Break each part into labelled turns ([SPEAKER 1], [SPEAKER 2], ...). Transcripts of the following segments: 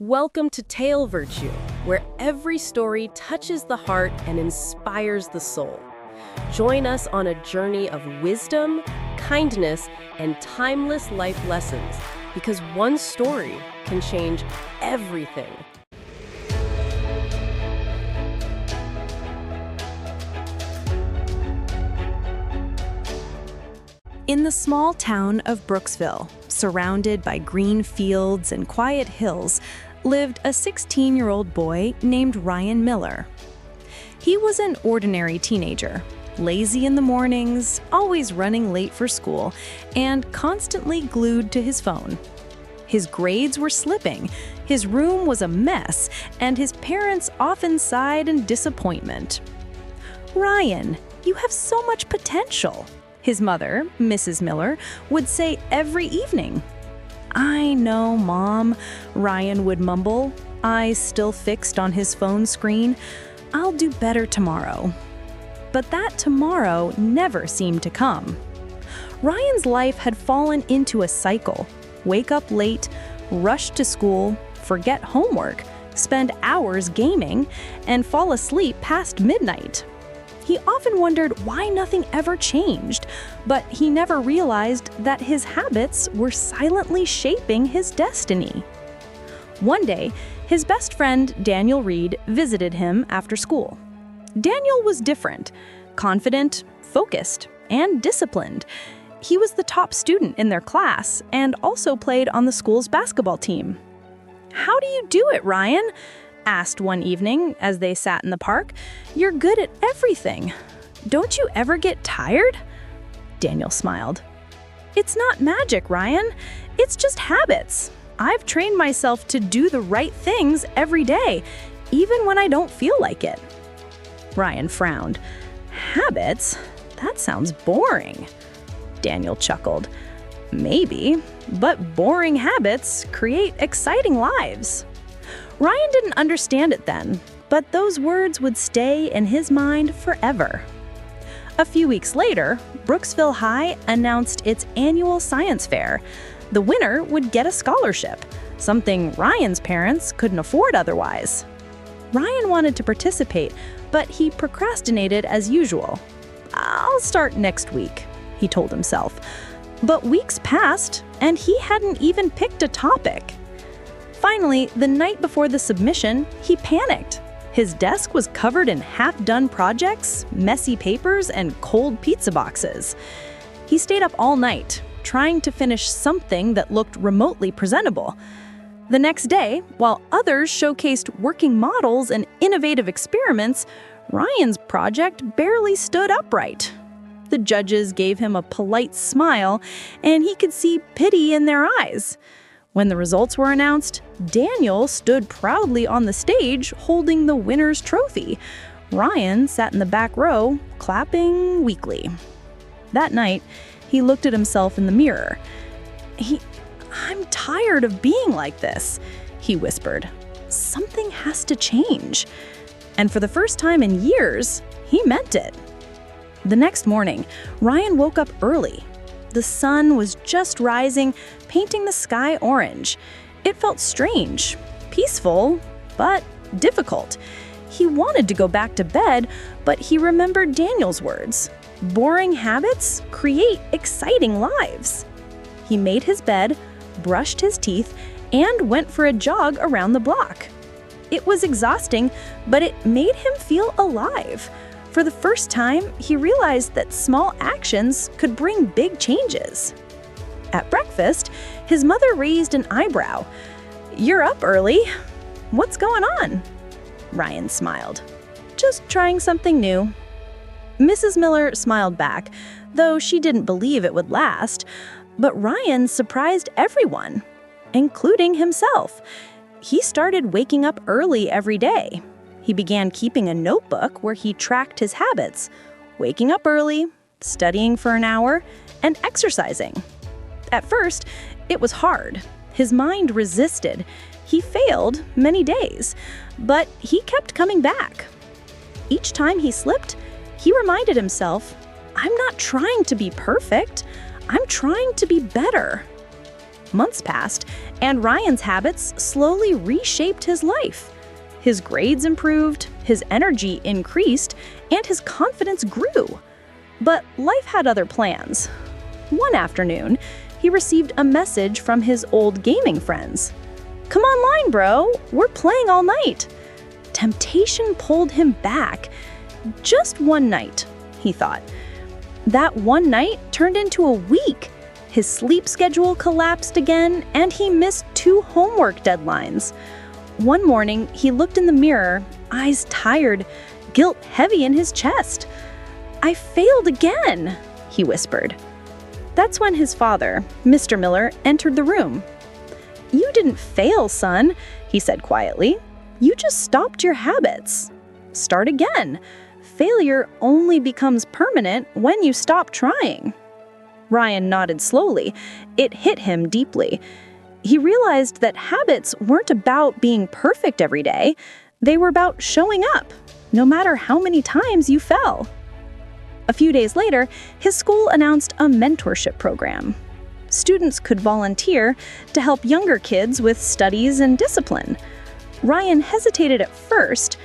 [SPEAKER 1] Welcome to Tale Virtue, where every story touches the heart and inspires the soul. Join us on a journey of wisdom, kindness, and timeless life lessons, because one story can change everything.
[SPEAKER 2] In the small town of Brooksville, surrounded by green fields and quiet hills, lived a 16-year-old boy named Ryan Miller. He was an ordinary teenager, lazy in the mornings, always running late for school, and constantly glued to his phone. His grades were slipping, his room was a mess, and his parents often sighed in disappointment. "Ryan, you have so much potential," his mother, Mrs. Miller, would say every evening. "I know, Mom," Ryan would mumble, eyes still fixed on his phone screen. "I'll do better tomorrow." But that tomorrow never seemed to come. Ryan's life had fallen into a cycle. Wake up late, rush to school, forget homework, spend hours gaming, and fall asleep past midnight. He often wondered why nothing ever changed, but he never realized that his habits were silently shaping his destiny. One day, his best friend, Daniel Reed, visited him after school. Daniel was different, confident, focused, and disciplined. He was the top student in their class and also played on the school's basketball team. "How do you do it, Ryan?" asked one evening as they sat in the park. "You're good at everything. Don't you ever get tired?" Daniel smiled. "It's not magic, Ryan. It's just habits. I've trained myself to do the right things every day, even when I don't feel like it." Ryan frowned. "Habits? That sounds boring." Daniel chuckled. "Maybe, but boring habits create exciting lives." Ryan didn't understand it then, but those words would stay in his mind forever. A few weeks later, Brooksville High announced its annual science fair. The winner would get a scholarship, something Ryan's parents couldn't afford otherwise. Ryan wanted to participate, but he procrastinated as usual. "I'll start next week," he told himself. But weeks passed, and he hadn't even picked a topic. Finally, the night before the submission, he panicked. His desk was covered in half-done projects, messy papers, and cold pizza boxes. He stayed up all night, trying to finish something that looked remotely presentable. The next day, while others showcased working models and innovative experiments, Ryan's project barely stood upright. The judges gave him a polite smile, and he could see pity in their eyes. When the results were announced, Daniel stood proudly on the stage holding the winner's trophy. Ryan sat in the back row, clapping weakly. That night, he looked at himself in the mirror. "I'm tired of being like this," he whispered. "Something has to change." And for the first time in years, he meant it. The next morning, Ryan woke up early. The sun was just rising, painting the sky orange. It felt strange, peaceful, but difficult. He wanted to go back to bed, but he remembered Daniel's words. Boring habits create exciting lives. He made his bed, brushed his teeth, and went for a jog around the block. It was exhausting, but it made him feel alive. For the first time, he realized that small actions could bring big changes. At breakfast, his mother raised an eyebrow. "You're up early. What's going on?" Ryan smiled. "Just trying something new." Mrs. Miller smiled back, though she didn't believe it would last. But Ryan surprised everyone, including himself. He started waking up early every day. He began keeping a notebook where he tracked his habits, waking up early, studying for an hour, and exercising. At first, it was hard. His mind resisted. He failed many days, but he kept coming back. Each time he slipped, he reminded himself, "I'm not trying to be perfect. I'm trying to be better." Months passed, and Ryan's habits slowly reshaped his life. His grades improved, his energy increased, and his confidence grew. But life had other plans. One afternoon, he received a message from his old gaming friends. "Come online, bro. We're playing all night." Temptation pulled him back. Just one night, he thought. That one night turned into a week. His sleep schedule collapsed again, and he missed 2 homework deadlines. One morning, he looked in the mirror, eyes tired, guilt heavy in his chest. "I failed again," he whispered. That's when his father, Mr. Miller, entered the room. "You didn't fail, son," he said quietly. "You just stopped your habits. Start again. Failure only becomes permanent when you stop trying." Ryan nodded slowly. It hit him deeply. He realized that habits weren't about being perfect every day. They were about showing up, no matter how many times you fell. A few days later, his school announced a mentorship program. Students could volunteer to help younger kids with studies and discipline. Ryan hesitated at first.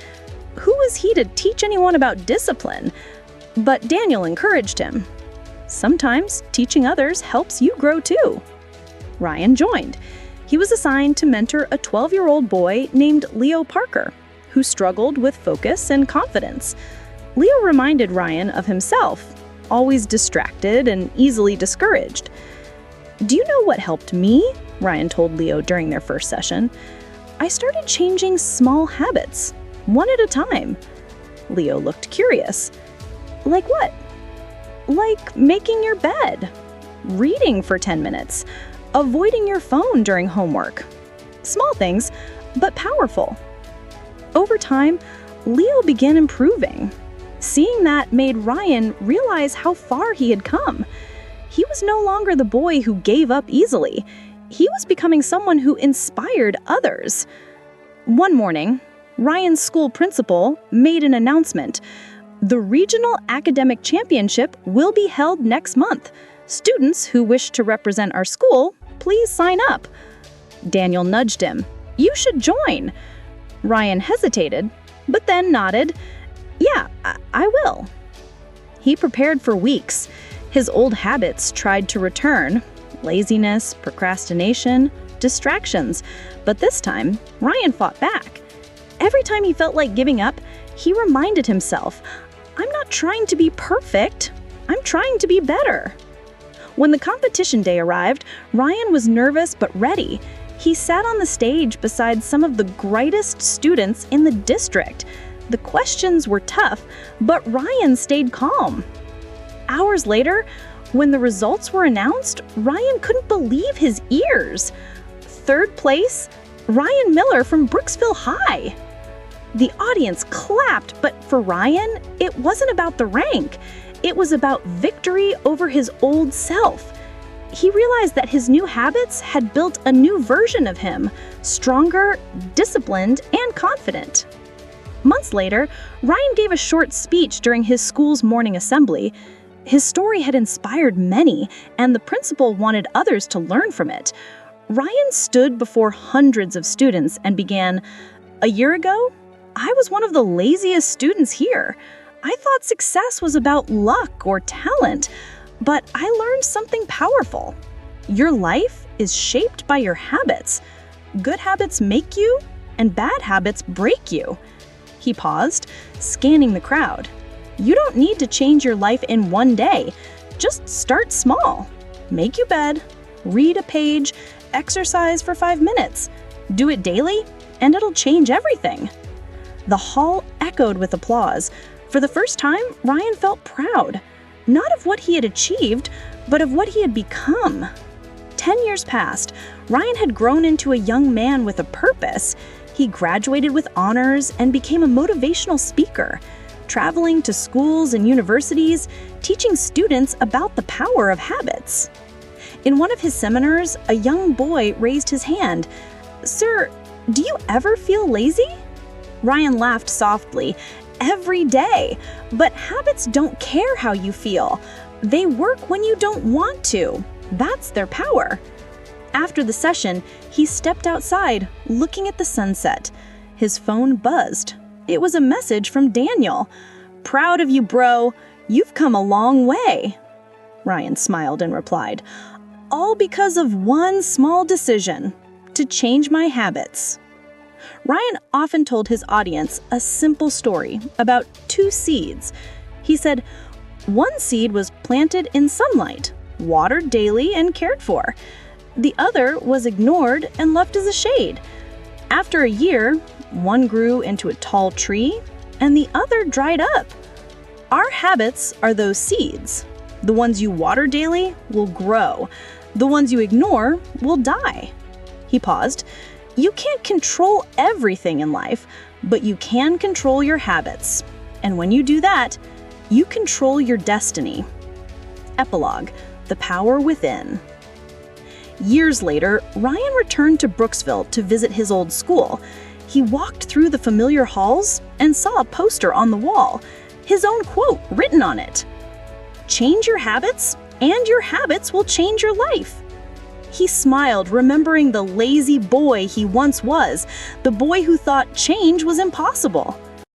[SPEAKER 2] Who was he to teach anyone about discipline? But Daniel encouraged him. Sometimes teaching others helps you grow too. Ryan joined. He was assigned to mentor a 12-year-old boy named Leo Parker, who struggled with focus and confidence. Leo reminded Ryan of himself, always distracted and easily discouraged. "Do you know what helped me?" Ryan told Leo during their first session. "I started changing small habits, one at a time." Leo looked curious. "Like what?" "Like making your bed, reading for 10 minutes, avoiding your phone during homework. Small things, but powerful." Over time, Leo began improving. Seeing that made Ryan realize how far he had come. He was no longer the boy who gave up easily. He was becoming someone who inspired others. One morning, Ryan's school principal made an announcement. "The Regional Academic Championship will be held next month. Students who wish to represent our school, please sign up." Daniel nudged him. "You should join." Ryan hesitated, but then nodded. "Yeah, I will." He prepared for weeks. His old habits tried to return: laziness, procrastination, distractions. But this time, Ryan fought back. Every time he felt like giving up, he reminded himself, "I'm not trying to be perfect. I'm trying to be better." When the competition day arrived, Ryan was nervous but ready. He sat on the stage beside some of the brightest students in the district. The questions were tough, but Ryan stayed calm. Hours later, when the results were announced, Ryan couldn't believe his ears. 3rd place, Ryan Miller from Brooksville High. The audience clapped, but for Ryan, it wasn't about the rank. It was about victory over his old self. He realized that his new habits had built a new version of him, stronger, disciplined, and confident. Months later, Ryan gave a short speech during his school's morning assembly. His story had inspired many, and the principal wanted others to learn from it. Ryan stood before hundreds of students and began, "A year ago, I was one of the laziest students here. I thought success was about luck or talent, but I learned something powerful. Your life is shaped by your habits. Good habits make you, and bad habits break you." He paused, scanning the crowd. "You don't need to change your life in one day. Just start small. Make your bed, read a page, exercise for 5 minutes. Do it daily, and it'll change everything." The hall echoed with applause. For the first time, Ryan felt proud, not of what he had achieved, but of what he had become. 10 years passed. Ryan had grown into a young man with a purpose. He graduated with honors and became a motivational speaker, traveling to schools and universities, teaching students about the power of habits. In one of his seminars, a young boy raised his hand. "Sir, do you ever feel lazy?" Ryan laughed softly. "Every day. But habits don't care how you feel. They work when you don't want to. That's their power." After the session, he stepped outside, looking at the sunset. His phone buzzed. It was a message from Daniel. "Proud of you, bro. You've come a long way." Ryan smiled and replied, "All because of one small decision, to change my habits." Ryan often told his audience a simple story about 2 seeds. He said, one seed was planted in sunlight, watered daily and cared for. The other was ignored and left as a shade. After a year, one grew into a tall tree and the other dried up. Our habits are those seeds. The ones you water daily will grow. The ones you ignore will die. He paused. You can't control everything in life, but you can control your habits. And when you do that, you control your destiny. Epilogue: The Power Within. Years later, Ryan returned to Brooksville to visit his old school. He walked through the familiar halls and saw a poster on the wall, his own quote written on it. "Change your habits, and your habits will change your life." He smiled, remembering the lazy boy he once was, the boy who thought change was impossible.